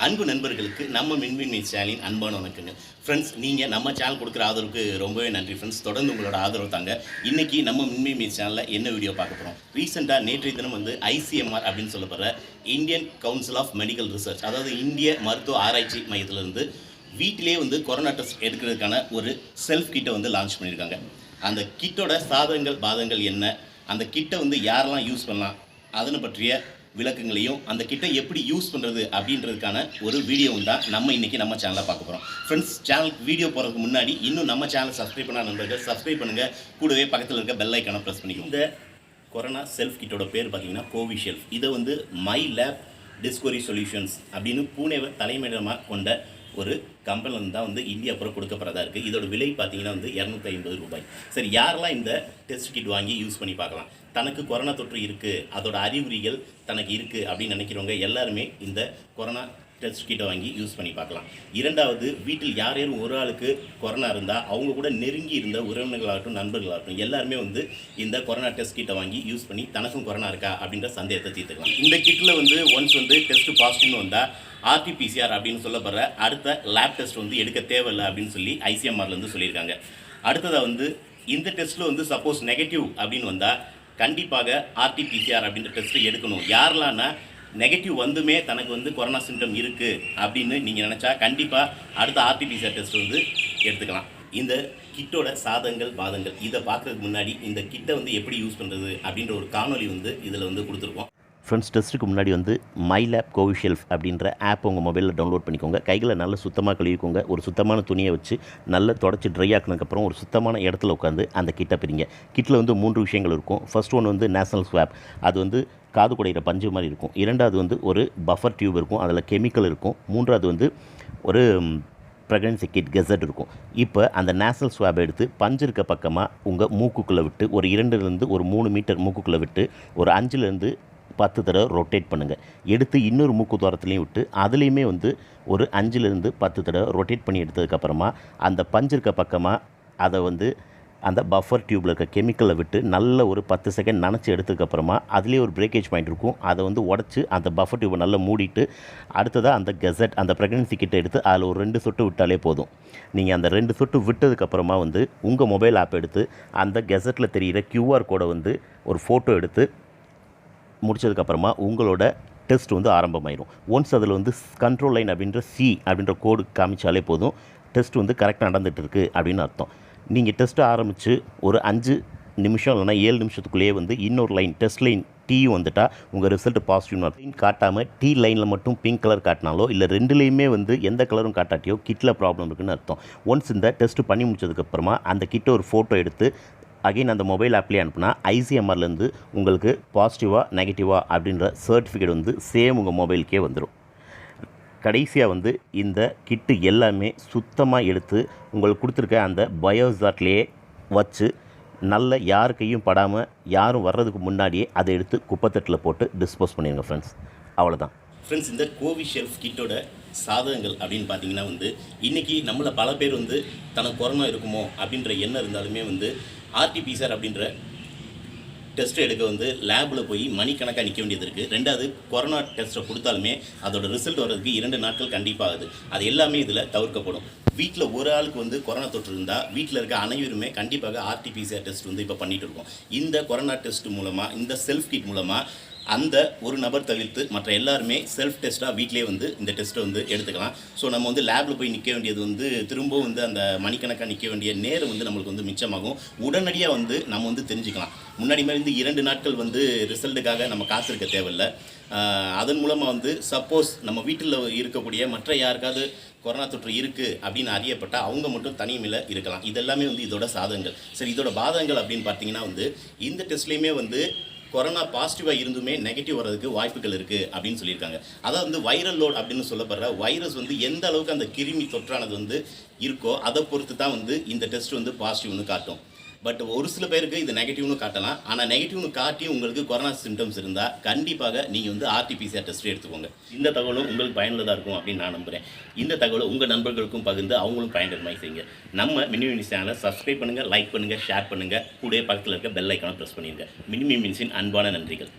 அன்பு நண்பர்களுக்கு நம்ம மின்மினி சேனலின் அன்பான வணக்கங்க. ஃப்ரெண்ட்ஸ், நீங்கள் நம்ம சேனல் கொடுக்குற ஆதரவுக்கு ரொம்பவே நன்றி ஃப்ரெண்ட்ஸ். தொடர்ந்து உங்களோட ஆதரவு தாங்க. இன்றைக்கி நம்ம மின்மினி சேனலில் என்ன வீடியோ பார்க்க போகிறோம்? ரீசெண்டாக நேற்றைய தினம் ICMR அப்படின்னு சொல்லப்படுற Indian council of medical research, அதாவது இந்திய மருத்துவ ஆராய்ச்சி மையத்திலிருந்து வீட்டிலே கொரோனா டெஸ்ட் எடுக்கிறதுக்கான ஒரு செல்ஃப் கிட்டை லான்ச் பண்ணியிருக்காங்க. அந்த கிட்டோட சாதகங்கள் பாதங்கள் என்ன, அந்த கிட்டை யாரெல்லாம் யூஸ் பண்ணலாம், அதனை பற்றிய விளக்கங்களையும் அந்த கிட்ட எப்படி யூஸ் பண்ணுறது அப்படின்றதுக்கான ஒரு வீடியோவும் தான் நம்ம இன்றைக்கி நம்ம சேனலில் பார்க்க போகிறோம். ஃப்ரெண்ட்ஸ், சேனலுக்கு வீடியோ போகிறதுக்கு முன்னாடி இன்னும் நம்ம சேனலை சப்ஸ்கிரைப் பண்ண நண்பர்கள் சப்ஸ்கிரைப் பண்ணுங்கள். கூடவே பக்கத்தில் இருக்க பெல் ஐக்கானை ப்ரெஸ் பண்ணிக்கோங்க. இந்த கொரோனா செல்ஃப் கிட்டோட பேர் பார்த்தீங்கன்னா கோவிஷெல்ஃப். இதை மை லேப் டிஸ்கவரி சொல்யூஷன்ஸ் அப்படின்னு பூனேவை தலைமையிடமாக கொண்ட ஒரு கம்பெனிலேருந்து தான் இந்தியா அப்புறம் கொடுக்கப்படுறதா இருக்குது. இதோட விலை பார்த்தீங்கன்னா 250 ரூபாய். சரி, யாரெல்லாம் இந்த டெஸ்ட் கிட் வாங்கி யூஸ் பண்ணி பார்க்கலாம்? தனக்கு கொரோனா தொற்று இருக்குது, அதோட அறிகுறிகள் தனக்கு இருக்குது அப்படின்னு நினைக்கிறவங்க எல்லாருமே இந்த கொரோனா டெஸ்ட் கிட்டை வாங்கி யூஸ் பண்ணி பார்க்கலாம். இரண்டாவது, வீட்டில் யாரும் ஒரு ஆளுக்கு கொரோனா இருந்தால் அவங்க கூட நெருங்கி இருந்த உறவினர்களாகட்டும் நண்பர்களாகட்டும் எல்லாருமே இந்த கொரோனா டெஸ்ட் கிட்டை வாங்கி யூஸ் பண்ணி தனக்கும் கொரோனா இருக்கா அப்படின்ற சந்தேகத்தை தீர்த்துக்கலாம். இந்த கிட்டில் ஒன்ஸ் டெஸ்ட் பாசிட்டிவ்னு வந்தால் RT-PCR அப்படின்னு சொல்லப்படுற அடுத்த லேப் டெஸ்ட் எடுக்க தேவையில்லை அப்படின்னு சொல்லி ICMRலேருந்து சொல்லியிருக்காங்க. அடுத்ததாக இந்த டெஸ்ட்டில் சப்போஸ் நெகட்டிவ் அப்படின்னு வந்தால் கண்டிப்பாக RT-PCR அப்படின்ற டெஸ்ட்டு எடுக்கணும். யாரெல்லாம்னா நெகட்டிவ் வந்துமே தனக்கு கொரோனா சிம்டம் இருக்குது அப்படின்னு நீங்கள் நினச்சா கண்டிப்பாக அடுத்த RT-PCR டெஸ்ட் எடுத்துக்கலாம். இந்த கிட்டோட சாதகங்கள் பாதங்கள் இதை பார்க்குறதுக்கு முன்னாடி இந்த கிட்டை எப்படி யூஸ் பண்ணுறது அப்படின்ற ஒரு காணொலி இதில் கொடுத்துருக்கோம். ஃப்ரெண்ட்ஸ், டெஸ்ட்டுக்கு முன்னாடி மை லேப் கோவிஷெல்ஃப் அப்படின்ற ஆப் உங்கள் மொபைலில் டவுன்லோட் பண்ணிக்கோங்க. கைகளை நல்லா சுத்தமாக கழுவிக்கோங்க. ஒரு சுத்தமான துணியை வச்சு நல்லா தொடச்சி ட்ரை ஆக்கினதுக்கப்புறம் ஒரு சுத்தமான இடத்துல உட்காந்து அந்த கிட்டை பிரிங்க. கிட்டில் 3 விஷயங்கள் இருக்கும். ஃபர்ஸ்ட் ஒன் நேஷனல் ஸ்வாப், அது காது குடையிற பஞ்சு மாதிரி இருக்கும். இரண்டாவது ஒரு பஃபர் டியூப் இருக்கும், அதில் கெமிக்கல் இருக்கும். மூன்றாவது ஒரு ப்ரெக்னன்சி கிட் கெசட் இருக்கும். இப்போ அந்த நேஷனல் ஸ்வாப் எடுத்து பஞ்சு இருக்க பக்கமாக உங்கள் மூக்குக்குள்ளே விட்டு ஒரு 2லேருந்து ஒரு 3 மீட்டர் மூக்குக்குள்ளே விட்டு ஒரு 5லேருந்து 10 தடவை ரொட்டேட் பண்ணுங்கள். எடுத்து இன்னொரு மூக்கு துவாரத்துலேயும் விட்டு அதுலேயுமே ஒரு 5லேருந்து 10 தடவை ரொட்டேட் பண்ணி எடுத்ததுக்கப்புறமா அந்த பஞ்சு இருக்க பக்கமாக அதை அந்த பஃபர் டியூப்பில் இருக்க கெமிக்கலை விட்டு நல்ல ஒரு 10 செகண்ட் நனைச்சி எடுத்ததுக்கப்புறமா அதுலேயே ஒரு பிரேக்கேஜ் பாயிண்ட் இருக்கும். அதை உடச்சி அந்த பஃபர் டியூப்பை நல்லா மூடிட்டு அடுத்ததாக அந்த கெசட் அந்த ப்ரெக்னன்சி கிட்ட எடுத்து அதில் ஒரு 2 சொட்டு விட்டாலே போதும். நீங்கள் அந்த 2 சொட்டு விட்டதுக்கப்புறமா உங்கள் மொபைல் ஆப் எடுத்து அந்த கெசட்டில் தெரிகிற QR கோடை ஒரு ஃபோட்டோ எடுத்து முடிச்சதுக்கப்புறமா உங்களோட டெஸ்ட் ஆரம்பமாயிடும். ஒன்ஸ் அதில் கண்ட்ரோல் லைன் அப்படின்ற அப்படின்ற கோடு காமிச்சாலே போதும், டெஸ்ட் கரெக்டாக நடந்துகிட்டு இருக்குது அப்படின்னு அர்த்தம். நீங்கள் டெஸ்ட்டு ஆரம்பித்து ஒரு 5 நிமிஷம் இல்லைனா 7 நிமிஷத்துக்குள்ளேயே இன்னொரு லைன் டெஸ்ட் லைன் டீயும் வந்துட்டால் உங்கள் ரிசல்ட் பாசிட்டிவ் லைன் காட்டாமல் T லைனில் மட்டும் பிங்க் கலர் காட்டினாலோ இல்லை ரெண்டுலேயுமே எந்த கலரும் காட்டாட்டியோ கிட்டில் ப்ராப்ளம் இருக்குதுன்னு அர்த்தம். ஒன்ஸ் இந்த டெஸ்ட்டு பண்ணி முடிச்சதுக்கப்புறமா அந்த கிட்ட ஒரு ஃபோட்டோ எடுத்து அகைன் அந்த மொபைல் ஆப்லேயே அனுப்புனா ICMRலேருந்து உங்களுக்கு பாசிட்டிவாக நெகட்டிவாக அப்படின்ற சர்டிஃபிகேட் சேம் உங்கள் மொபைலுக்கே வந்துடும். கடைசியாக இந்த கிட்டு எல்லாமே சுத்தமாக எடுத்து உங்களுக்கு கொடுத்துருக்க அந்த பயோசாட்லேயே வச்சு நல்ல யார் கையும் படாமல் யாரும் வர்றதுக்கு முன்னாடியே அதை எடுத்து குப்பைத்தட்டில் போட்டு டிஸ்போஸ் பண்ணிடுங்க ஃப்ரெண்ட்ஸ். அவ்வளோதான் ஃப்ரெண்ட்ஸ். இந்த கோவிஷெல்ஃப் கிட்டோட சாதகங்கள் அப்படின்னு பார்த்தீங்கன்னா இன்றைக்கி நம்மளை பல பேர் தனக்கு கொரோனா இருக்குமோ அப்படின்ற எண்ணம் இருந்தாலுமே RT-PCR அப்படின்ற டெஸ்ட் எடுக்க லேபில் போய் மணிக்கணக்காக நிற்க வேண்டியது இருக்குது. ரெண்டாவது, கொரோனா டெஸ்ட்டை கொடுத்தாலுமே அதோட ரிசல்ட் வர்றதுக்கு 2 நாட்கள் கண்டிப்பாக ஆகுது. அது எல்லாமே இதில் தவிர்க்கப்படும். வீட்டில் ஒரு ஆளுக்கு கொரோனா தொற்று இருந்தால் வீட்டில் இருக்க அனைவருமே கண்டிப்பாக RT-PCR டெஸ்ட் இப்போ பண்ணிகிட்டு இருக்கோம். இந்த கொரோனா டெஸ்ட் மூலமாக, இந்த செல்ஃப் கிட் மூலமாக அந்த ஒரு நபர் தவிர்த்து மற்ற எல்லாருமே செல்ஃப் டெஸ்ட்டாக வீட்டிலே இந்த டெஸ்ட்டை எடுத்துக்கலாம். ஸோ நம்ம லேபில் போய் நிற்க வேண்டியது திரும்பவும் அந்த மணிக்கணக்காக நிற்க வேண்டிய நேரம் நம்மளுக்கு மிச்சமாகும். உடனடியாக நம்ம தெரிஞ்சுக்கலாம். முன்னாடி மாதிரி 2 நாட்கள் ரிசல்ட்டுக்காக நம்ம காசு இருக்க தேவையில்லை. அதன் மூலமாக சப்போஸ் நம்ம வீட்டில் இருக்கக்கூடிய மற்ற யாருக்காவது கொரோனா தொற்று இருக்குது அப்படின்னு அறியப்பட்டால் அவங்க மட்டும் தனிமையில் இருக்கலாம். இதெல்லாமே இதோட சாதகங்கள். சரி, இதோட பாதகங்கள் அப்படின்னு பார்த்தீங்கன்னா இந்த டெஸ்ட்லேயுமே கொரோனா பாசிட்டிவாக இருந்துமே நெகட்டிவ் வர்றதுக்கு வாய்ப்புகள் இருக்குது அப்படின்னு சொல்லியிருக்காங்க. அதாவது வைரல் லோட் அப்படின்னு சொல்லப்படுற வைரஸ் எந்த அளவுக்கு அந்த கிருமி தொற்றானது இருக்கோ அதை பொறுத்து தான் இந்த டெஸ்ட் பாசிட்டிவ்னு காட்டும். பட் ஒரு சில பேருக்கு இது நெகட்டிவ்னு காட்டலாம். ஆனால் நெகட்டிவ்னு காட்டி உங்களுக்கு கொரோனா சிம்டம்ஸ் இருந்தால் கண்டிப்பாக நீங்கள் RT-PCR டெஸ்ட் எடுத்துக்கோங்க. இந்த தகவலும் உங்களுக்கு பயனுள்ளதாக இருக்கும் அப்படின்னு நான் நம்புகிறேன். இந்த தகவலை உங்கள் நண்பர்களுக்கும் பகிர்ந்து அவங்களும் பயன்பெற மாதிரி செய்யுங்க. நம்ம மின்மினி சேனலை சப்ஸ்கிரைப் பண்ணுங்கள், லைக் பண்ணுங்கள், ஷேர் பண்ணுங்கள். கூடவே பக்கத்தில் இருக்க பெல் ஐக்கானை ப்ரெஸ் பண்ணிடுங்க. மின்மினிஸின் அன்பான நன்றிகள்.